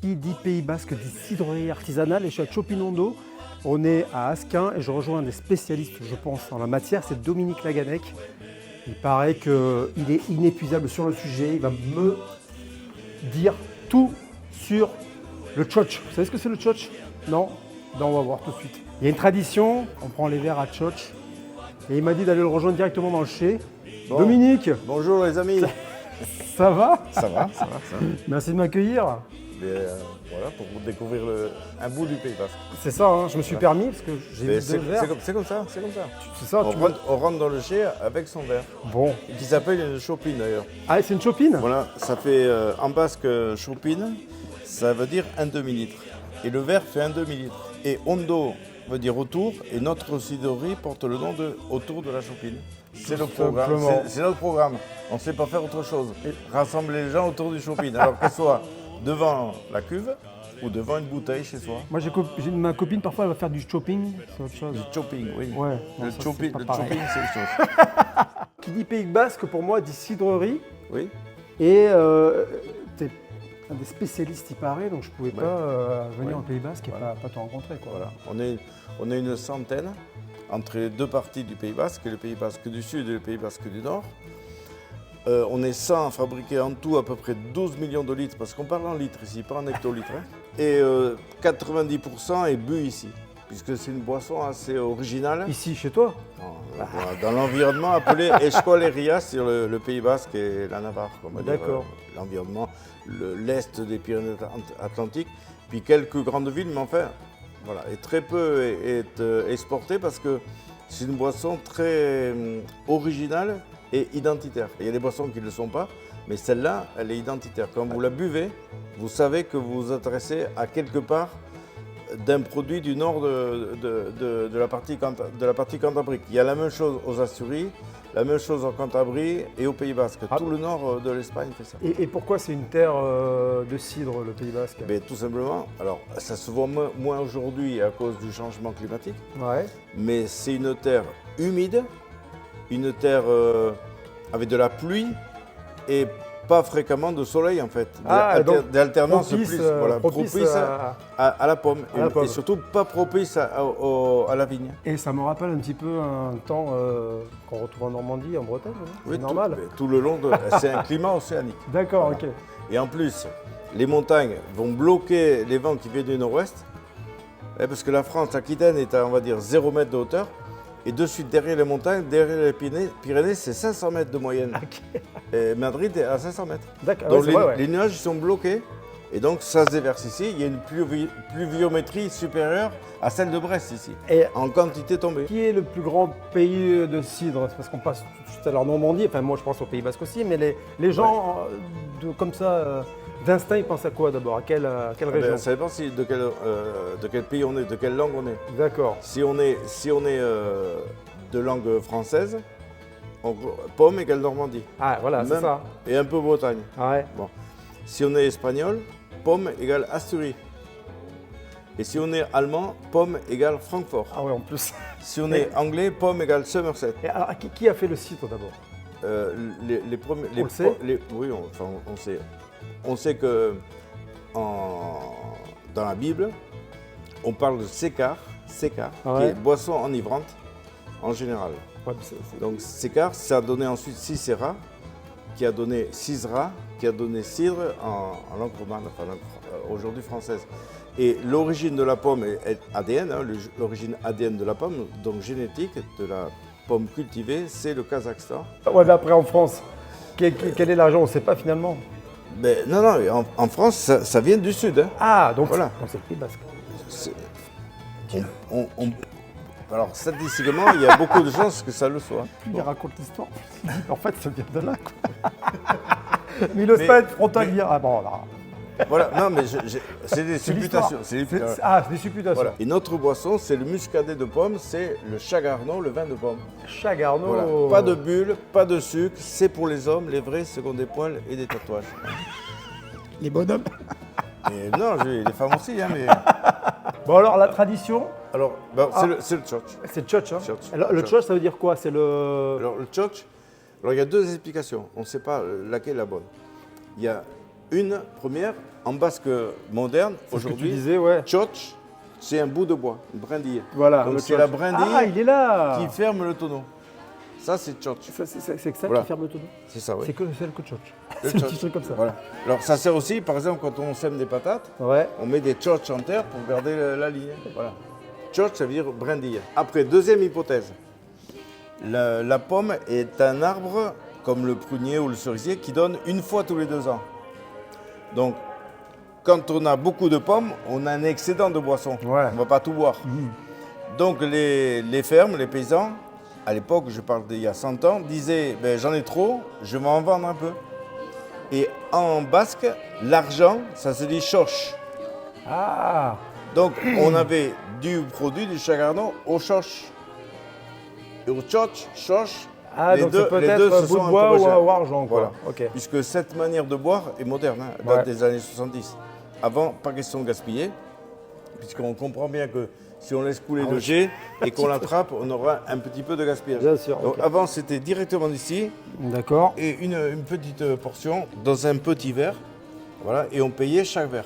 Qui dit Pays Basque dit cidrerie artisanale et je suis à Chopinondo. On est à Asquin et je rejoins un des spécialistes, je pense, en la matière, c'est Dominique Laganec. Il paraît qu'il est inépuisable sur le sujet, il va me dire tout sur le tchotch. Vous savez ce que c'est le tchotch? Non? Ben, on va voir tout de suite. Il y a une tradition, on prend les verres à tchotch et il m'a dit d'aller le rejoindre directement dans le chai. Bon. Dominique! Bonjour les amis! Ça va? Ça va. Merci de m'accueillir. Voilà, pour découvrir un bout du Pays Basque. C'est ça, hein, je me suis permis parce que j'ai vu deux verres. C'est comme ça. C'est ça, on rentre dans le chai avec son verre. Bon. Qui s'appelle une chopine d'ailleurs. Ah, c'est une chopine? Voilà, ça fait en basque chopine, ça veut dire un demi-litre. Et le verre fait un demi-litre. Et ondo veut dire autour, et notre cidrerie porte le nom de autour de la chopine. C'est le programme. C'est notre programme. On ne sait pas faire autre chose. Rassembler les gens autour du chopine. Alors que ce soit devant la cuve ou devant une bouteille chez soi. Moi, j'ai ma copine, parfois, elle va faire du chopping. C'est autre chose. Du chopping, oui. Ouais. Le chopping, c'est autre chose. Qui dit Pays Basque, pour moi, dit cidrerie. Oui. Et t'es un des spécialistes, il paraît, donc je ne pouvais pas venir au Pays Basque et pas te rencontrer. Quoi. Voilà. On est une centaine entre les deux parties du Pays Basque, le Pays Basque du Sud et le Pays Basque du Nord. On est 100 à fabriquer en tout à peu près 12 millions de litres, parce qu'on parle en litres ici, pas en hectolitres. Hein. Et 90% est bu ici, puisque c'est une boisson assez originale. Ici, chez toi? Dans l'environnement appelé Escoleria sur le Pays Basque et la Navarre, D'accord. L'environnement, l'est des Pyrénées-Atlantiques, puis quelques grandes villes, mais enfin, voilà, et très peu est exporté parce que c'est une boisson très originale et identitaire. Il y a des boissons qui ne le sont pas, mais celle-là, elle est identitaire. Quand vous la buvez, vous savez que vous vous adressez à quelque part d'un produit du nord de la partie cantabrique. Il y a la même chose aux Asturies, la même chose en Cantabrie et au Pays Basque. Tout le nord de l'Espagne fait ça. Et pourquoi c'est une terre de cidre, le Pays Basque? Tout simplement, alors ça se voit moins aujourd'hui à cause du changement climatique, mais c'est une terre humide, une terre avec de la pluie et pas fréquemment de soleil en fait, d'alternance propice à la pomme, et surtout pas propice à la vigne. Et ça me rappelle un petit peu un temps qu'on retrouve en Normandie, en Bretagne, c'est normal. Tout le long, c'est un climat océanique. D'accord, ok. Et en plus, les montagnes vont bloquer les vents qui viennent du nord-ouest, parce que la France, l'Aquitaine est à, on va dire, 0 mètre de hauteur. Et de suite, derrière les montagnes, derrière les Pyrénées, c'est 500 mètres de moyenne. Okay. Et Madrid est à 500 mètres. D'accord. Donc les nuages sont bloqués et donc ça se déverse ici. Il y a une pluviométrie supérieure à celle de Brest ici, et en quantité tombée. Qui est le plus grand pays de cidre? Parce qu'on passe tout de suite à la Normandie, enfin moi je pense au Pays Basque aussi, mais les gens comme ça, d'instinct, ils pensent à quoi d'abord? À quelle région? Ça dépend de quel pays on est, de quelle langue on est. D'accord. Si on est de langue française, pomme égale Normandie. Ah voilà, c'est ça. Et un peu Bretagne. Ouais. Bon. Si on est espagnol, pomme égale Asturie. Et si on est allemand, pomme égale Francfort. Ah ouais, en plus. Si on est anglais, pomme égale Somerset. Et alors, qui a fait le cidre d'abord? Les premiers. On le sait. Oui, on sait. On sait que dans la Bible, on parle de sécar, qui est boisson enivrante en général. Ouais, donc sécar, ça a donné ensuite Sisera, qui a donné Cisra, qui a donné cidre en langue romane, aujourd'hui française. Et l'origine de la pomme est ADN, l'origine ADN de la pomme, donc génétique de la pomme cultivée, c'est le Kazakhstan. Ouais, mais après en France, quel est l'argent? On ne sait pas finalement. Mais non, en France, ça vient du sud. Hein. Ah, donc voilà. C'est le Pays Basque. Alors, statistiquement, il y a beaucoup de chances que ça le soit. Il raconte l'histoire. En fait, ça vient de là. Quoi. Mais il n'ose pas être frontalier. Ah bon, là. Voilà, non, mais c'est des supputations. C'est des supputations. Voilà. Et notre boisson, c'est le muscadet de pomme, c'est le chagarneau, le vin de pomme. Chagarneau. Voilà. Pas de bulles, pas de sucre, c'est pour les hommes, les vrais, ceux qui ont des poils et des tatouages. Les bonhommes. Et non, les femmes aussi, hein, mais... Bon alors, la tradition. Alors, c'est le tchotch. C'est le tchotch, hein. Alors, le tchotch, ça veut dire quoi? C'est le... Alors, le tchotch, il y a deux explications. On ne sait pas laquelle est la bonne. Il y a une première, en basque moderne, C'est ce que tu aujourd'hui, disais, ouais. tchotch, c'est un bout de bois, une brindille. Voilà. Donc le c'est la tchotch. brindille Ah, il est là. qui ferme le tonneau. Ça, c'est tchotch. C'est que ça Voilà. qui ferme le tonneau. C'est ça, oui. C'est que celle que tchotch. Le C'est un tchotch. petit truc comme ça. Voilà. Alors ça sert aussi, par exemple, quand on sème des patates, Ouais. on met des tchotch en terre pour garder la ligne. Voilà. Tchotch, ça veut dire brindille. Après, deuxième hypothèse. La pomme est un arbre, comme le prunier ou le cerisier, qui donne une fois tous les 2 ans. Donc, quand on a beaucoup de pommes, on a un excédent de boissons. Ouais. On ne va pas tout boire. Donc, les fermes, les paysans, à l'époque, je parle d'il y a 100 ans, disaient ben, j'en ai trop, je vais en vendre un peu. Et en basque, l'argent, ça se dit choche. Ah. Donc, on avait du produit du chagarno au choche. Et au tchotch, choche, Ah, les donc deux, c'est les deux peut-être se un bout sont de bois encouragés. ou argent, quoi. Voilà. Ok. Puisque cette manière de boire est moderne, hein, date Ouais. des années 70. Avant, pas question de gaspiller, puisqu'on comprend bien que si on laisse couler Ah le oui. jet et qu'on l'attrape, on aura un petit peu de gaspillage. Bien sûr, Donc ok. avant, c'était directement d'ici D'accord. et une petite portion dans un petit verre. Voilà, et on payait chaque verre.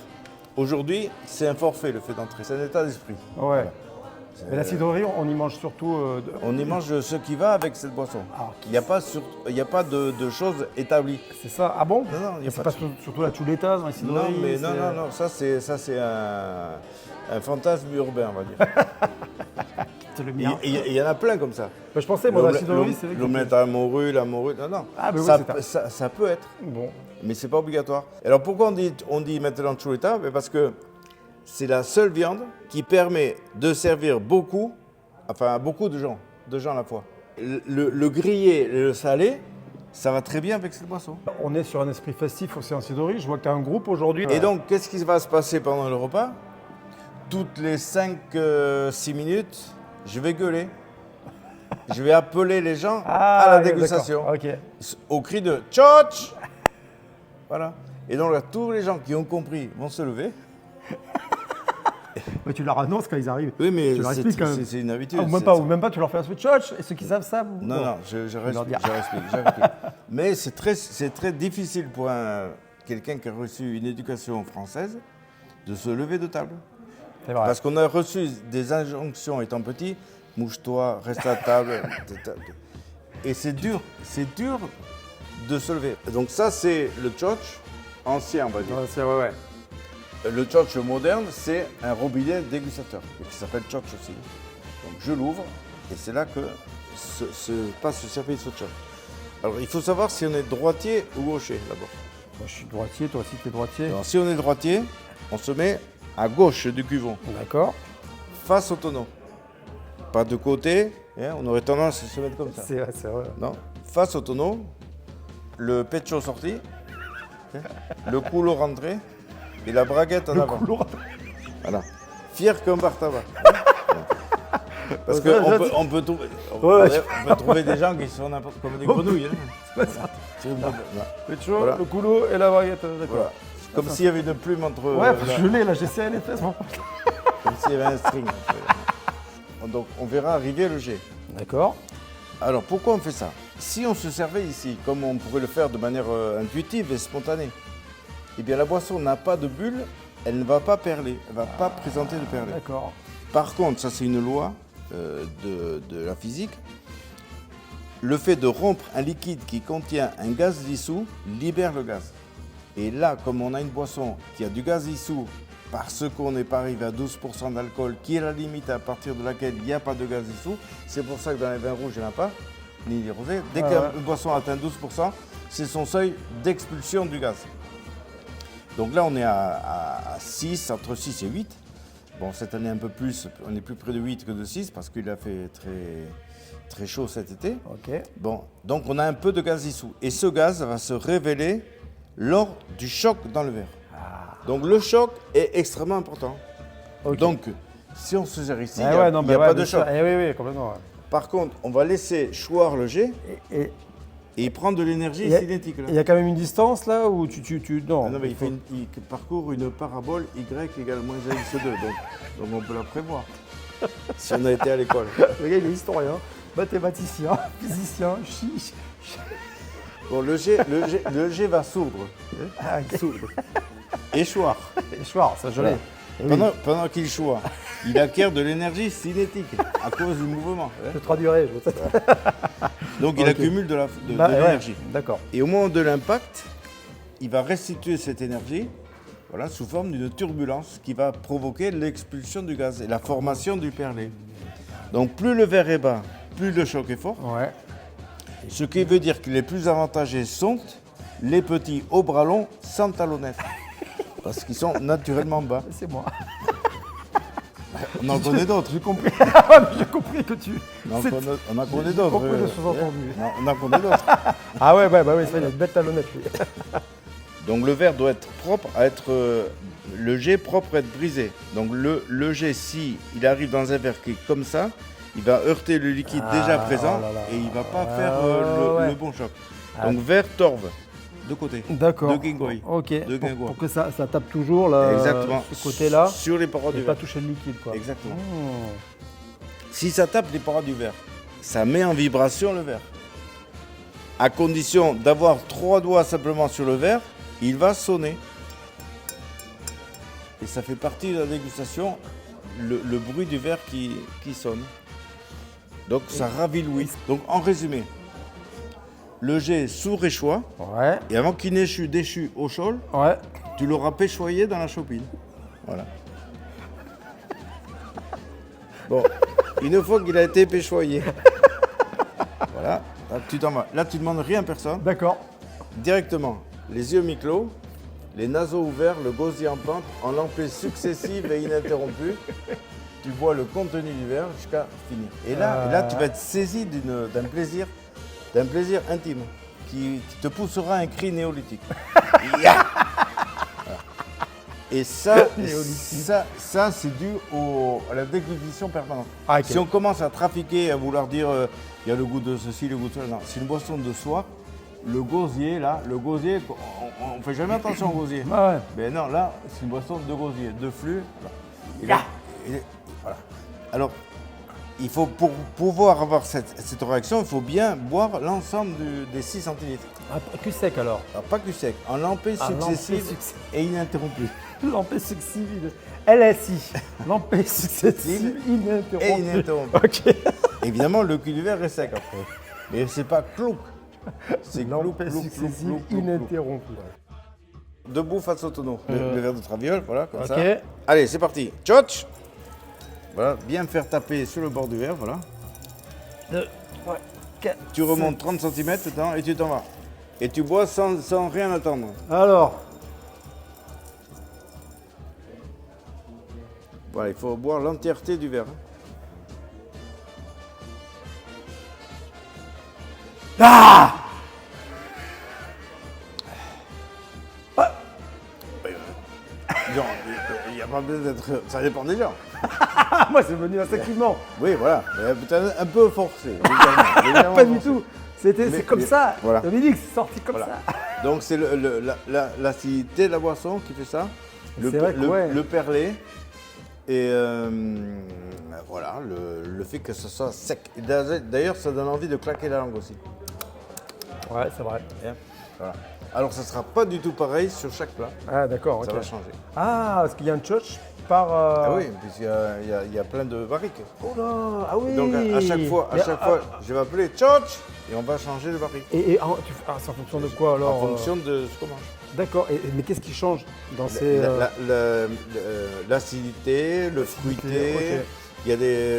Aujourd'hui, c'est un forfait le fait d'entrer, c'est un état d'esprit. Ouais. Mais la cidrerie, on y mange surtout. On y mange ce qui va avec cette boisson. Ah, Il n'y a pas, de choses établies. c'est ça. Ah bon? Non, non, il n'y a C'est pas pas de... surtout la chuleta dans les cidreries. Non, mais c'est- non, ça c'est un fantasme urbain, on va dire. C'est le Et mien. il y en a plein comme ça. Bah, je pensais, moi, la cidrerie, c'est vrai que- L'omelette à morue, la morue, non. Ah, mais oui, ça, c'est ça peut être, Bon. mais c'est pas obligatoire. Alors pourquoi on dit maintenant chuleta? Parce que c'est la seule viande qui permet de servir beaucoup de gens à la fois. Le grillé et le salé, ça va très bien avec cette boisson. On est sur un esprit festif aussi en cidrerie. Je vois que tu as un groupe aujourd'hui. Et donc, qu'est-ce qui va se passer pendant le repas? Toutes les 5-6 minutes, je vais gueuler. Je vais appeler les gens à la oui, dégustation. d'accord. Ok. Au cri de « Tchotch !» Voilà. Et donc là, tous les gens qui ont compris vont se lever. Mais tu leur annonces quand ils arrivent. Oui, mais Tu leur expliques quand même. c'est une habitude. Ah, ou, même c'est- pas, ou même pas, tu leur fais un switch touch. Et ceux qui savent ça, vous- Non, je leur dire. réexplique. Mais c'est très difficile pour quelqu'un qui a reçu une éducation française de se lever de table. C'est vrai. Parce qu'on a reçu des injonctions étant petit, mouche-toi, reste à table. Et c'est dur de se lever. Donc ça, c'est le tchotch ancien, on va dire. Ouais, c'est ouais. Le tchotch moderne, c'est un robinet dégustateur, qui s'appelle tchotch aussi. Donc je l'ouvre, et c'est là que se passe ce service au tchotch. Alors il faut savoir si on est droitier ou gaucher, d'abord. Moi, je suis droitier, toi aussi, tu es droitier. Alors si on est droitier, on se met à gauche du cuvon, D'accord. face au tonneau. Pas de côté, hein, on aurait tendance à se mettre comme ça. C'est vrai. Non, face au tonneau, le pecho sorti, hein, le coulo rentré et la braguette en avant. Voilà. Fier comme bar tabac. Parce Ouais, qu'on peut trouver, Ouais, on peut trouver des gens qui sont n'importe comme des grenouilles. Hein. C'est une bonne- voilà. Pecho, Voilà. le coulo et la baguette. D'accord. Voilà. Comme s'il y avait une plume entre. Ouais, je l'ai là, j'ai serré les fesses. Bon. Comme s'il y avait un string. Donc on verra arriver le jet. D'accord. Alors pourquoi on fait ça? Si on se servait ici, comme on pourrait le faire de manière intuitive et spontanée, eh bien la boisson n'a pas de bulle, elle ne va pas perler, elle ne va pas présenter de perler. D'accord. Par contre, ça c'est une loi de la physique, le fait de rompre un liquide qui contient un gaz dissous libère le gaz. Et là, comme on a une boisson qui a du gaz dissous, parce qu'on n'est pas arrivé à 12% d'alcool, qui est la limite à partir de laquelle il n'y a pas de gaz dissous, c'est pour ça que dans les vins rouges, il n'y en a pas, ni les rosés. Dès qu'une boisson atteint 12%, c'est son seuil d'expulsion du gaz. Donc là, on est à 6, entre 6 et 8. Bon, cette année un peu plus, on est plus près de 8 que de 6 parce qu'il a fait très chaud cet été. Ok. Bon, donc on a un peu de gaz dissous. Et ce gaz va se révéler lors du choc dans le verre. Donc le choc est extrêmement important. Ok. Donc, si on se sert ici, il Ah n'y a, ouais, non, il y mais a ouais, pas de bien sûr. choc. Oui, complètement. Ouais. Par contre, on va laisser choir le jet Et et il prend de l'énergie il y a- cinétique. Là. il y a quand même une distance là où non. Ah non, mais il parcourt une parabole y égale moins x2, donc on peut la prévoir. Si on a été à l'école. Le gars, il est historien, mathématicien, physicien, Bon, le jet va sourdre. Ah, ok. Sourdre. Échoir. Échoir, ça je l'ai. Oui. Pendant qu'il choit, il acquiert de l'énergie cinétique à cause du mouvement. Je traduirai. Donc il Ok. accumule de Bah, ouais, l'énergie. D'accord. Et au moment de l'impact, il va restituer cette énergie voilà, sous forme d'une turbulence qui va provoquer l'expulsion du gaz et la formation du perlé. Donc plus le verre est bas, plus le choc est fort. Ouais. Ce qui veut dire que les plus avantagés sont les petits au bras long sans talonnette. Parce qu'ils sont naturellement bas. C'est moi. On en connaît d'autres. J'ai compris. J'ai compris que tu. On en C'est- connaît J'ai d'autres. compris le sous-entendu. Non, on en connaît d'autres. Ah ouais, bah oui, ça, il a une belle talonnette, lui. Donc le verre doit être propre à être le jet propre à être brisé. Donc le jet, si il arrive dans un verre qui est comme ça, il va heurter le liquide déjà présent oh là là. et il va pas Ah, faire ouais. le bon choc. Ah. Donc verre torve de côté. D'accord. De guingoy. Ok. De Pour, guingois. pour que ça tape toujours là, Exactement. ce côté-là Sur les parois et du pas verre. toucher le liquide, quoi. Exactement. Mmh. Si ça tape les parois du verre, ça met en vibration le verre. À condition d'avoir 3 doigts simplement sur le verre, il va sonner. Et ça fait partie de la dégustation, le bruit du verre qui sonne. Donc ça ravit l'ouïe. Donc en résumé, le jet sourd et choix, Ouais. et avant qu'il n'échoue déchu au chol, Ouais. tu l'auras péchoyé dans la chopine. Voilà. Bon, une fois qu'il a été péchoyé, voilà, là, tu t'en vas. Là, tu demandes rien à personne. D'accord. Directement, les yeux mi-clos, les naseaux ouverts, le gosier en pente, en lampée successive et ininterrompue. Tu bois le contenu du verre jusqu'à finir. Et là, tu vas être saisi d'un plaisir intime qui te poussera un cri néolithique. Yeah. Et ça, c'est dû à la déglutition permanente. Ah, ok. Si on commence à trafiquer, à vouloir dire il y a le goût de ceci, le goût de cela, non. C'est une boisson de soif. Le gosier, on ne fait jamais attention au gosier. Ah ouais. Mais non, là, c'est une boisson de gosier, de flux. Voilà. Voilà. Alors, il faut, pour pouvoir avoir cette réaction, il faut bien boire l'ensemble des 6 centilitres. Ah, cul sec alors. Alors, pas que sec, en lampée Ah, lampée successive successive. et ininterrompue. Lampée successive. LSI. Lampée successive Et ininterrompue. ininterrompue. Ok. Évidemment, le cul du verre est sec après. Mais c'est pas clouc. C'est clouc, Lampée clouc, successive clouc, clouc, clouc. ininterrompue. Debout face au tonneau. Le verre de traviole, voilà, comme ça. Ok. Allez, c'est parti. Tchotch. Voilà, bien faire taper sur le bord du verre, voilà. 2, 3, 4. Tu remontes 30 cm dedans et tu t'en vas. Et tu bois sans rien attendre. Alors. Voilà, il faut boire l'entièreté du verre. Ah Genre, il n'y a pas besoin d'être. Ça dépend des gens. Ah, moi c'est venu instinctivement. Oui, voilà. Mais peut-être un peu forcé. légèrement Pas du forcé. tout. C'est comme ça. voilà. Dominique, c'est sorti comme Voilà. ça. Donc c'est l'acidité de la boisson qui fait ça. C'est vrai que ouais. Le perlé. Et voilà, le fait que ce soit sec. Et d'ailleurs, ça donne envie de claquer la langue aussi. Ouais, c'est vrai. Bien. Voilà. Alors, ça ne sera pas du tout pareil sur chaque plat. Ah d'accord, Ça ok. va changer. Ah, parce qu'il y a un tchotch par... Ah oui, puisqu'il y a plein de barriques. Oh là, ah oui. Donc, à chaque fois, Mais, je vais appeler tchotch et on va changer de barrique. Et c'est en fonction de quoi alors En fonction de ce qu'on mange. D'accord, mais qu'est-ce qui change dans ces... L'acidité, le fruité, ok. il y a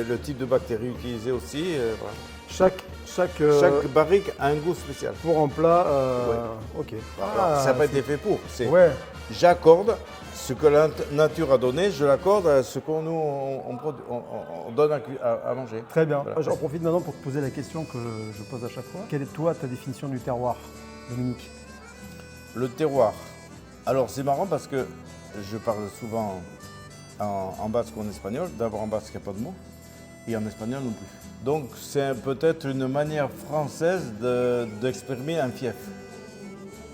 le type de bactéries utilisées aussi. Voilà. Chaque Chaque barrique a un goût spécial. pour un plat, ok. Alors, ça n'a pas été fait pour. C'est Ouais, j'accorde ce que la nature a donné, je l'accorde à ce qu'on nous on donne à manger. très bien. Voilà. J'en profite maintenant pour te poser la question que je pose à chaque fois. Quelle est toi ta définition du terroir, Dominique? Le terroir. Alors c'est marrant parce que je parle souvent en basque ou en espagnol. D'abord en basque, il n'y a pas de mots. Et en espagnol non plus. Donc c'est peut-être une manière française d'exprimer un fief.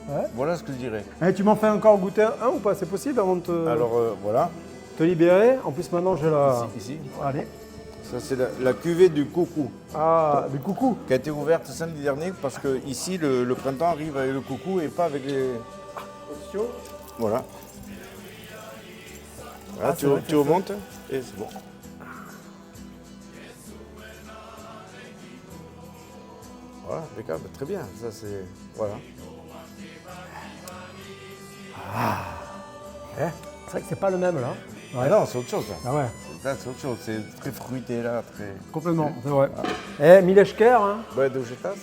Ouais. Voilà ce que je dirais. Eh, tu m'en fais encore goûter un ou pas? C'est possible avant de Alors voilà, te libérer. En plus maintenant j'ai la... ici. Allez, Ça, c'est la cuvée du coucou, Ah, du coucou. qui a été ouverte samedi dernier parce que ici, le printemps arrive avec le coucou et pas avec les... Voilà. Voilà, tu remontes et c'est bon. Voilà, impeccable, très bien. Ça, c'est... Voilà. C'est vrai que c'est pas le même là. Ah non, c'est autre chose. Ça. Ah ouais, Là, c'est autre chose. C'est très fruité, là, très... complètement, c'est vrai. Eh, Mileshker, hein. Ouais, de Jetas.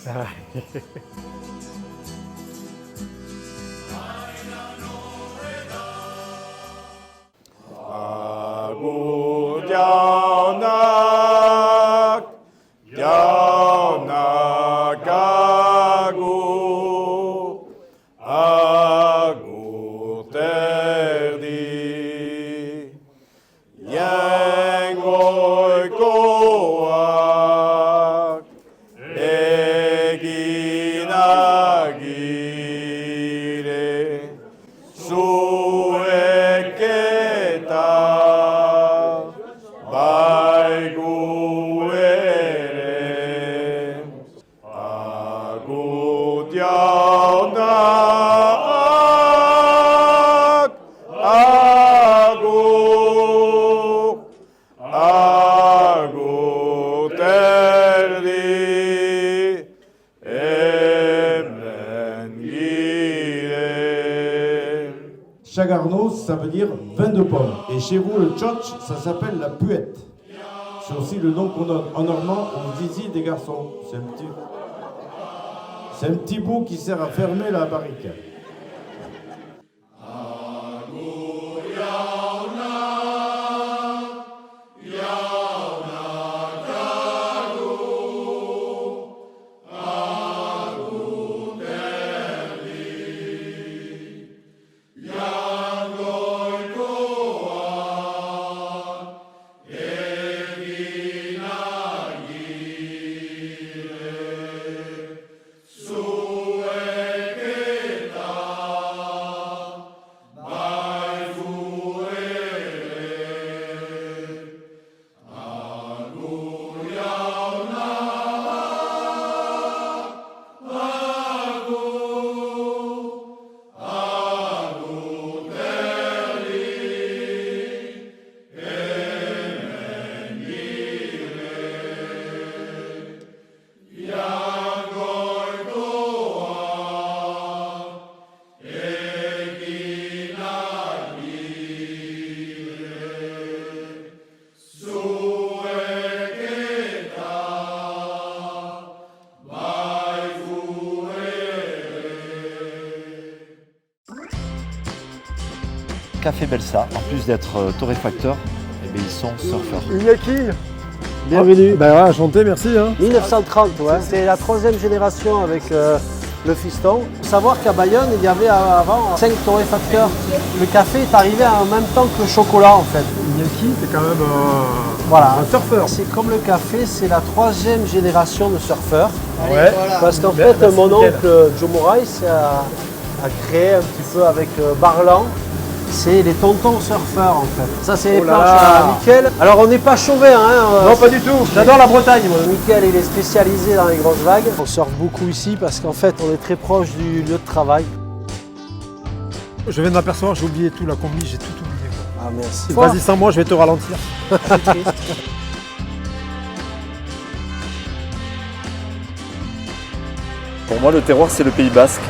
Chagarnos, ça veut dire vin de pomme. Et chez vous, le tchotch, ça s'appelle la puette. C'est aussi le nom qu'on donne en normand aux zizi des garçons. C'est un petit bout qui sert à fermer la barrique. Café Belsa, en plus d'être torréfacteur, eh bien, ils sont surfeurs. Iñaki. Bienvenue. Ben ouais, enchanté, merci. Hein. 1930, ouais. C'est la troisième génération avec le fiston. Il faut savoir qu'à Bayonne, il y avait avant 5 torréfacteurs. Le café est arrivé en même temps que le chocolat en fait. Iñaki, c'est quand même Voilà. un surfeur. C'est comme le café, c'est la troisième génération de surfeurs. Ouais. Parce qu'en Bien, fait, merci, mon nickel. oncle Joe Moraes a créé un petit peu avec Barlan. C'est les tontons surfeurs en fait. Ça c'est les Oh là planches là. à Mickaël. Alors on n'est pas chauvin hein. Non, pas du tout. J'adore la Bretagne, moi. Mickaël il est spécialisé dans les grosses vagues. On surfe beaucoup ici parce qu'en fait on est très proche du lieu de travail. Je viens de m'apercevoir, j'ai oublié tout, la combi, j'ai tout oublié. Ah merci. Vas-y, sans moi, je vais te ralentir. C'est triste. Pour moi, le terroir, c'est le Pays Basque.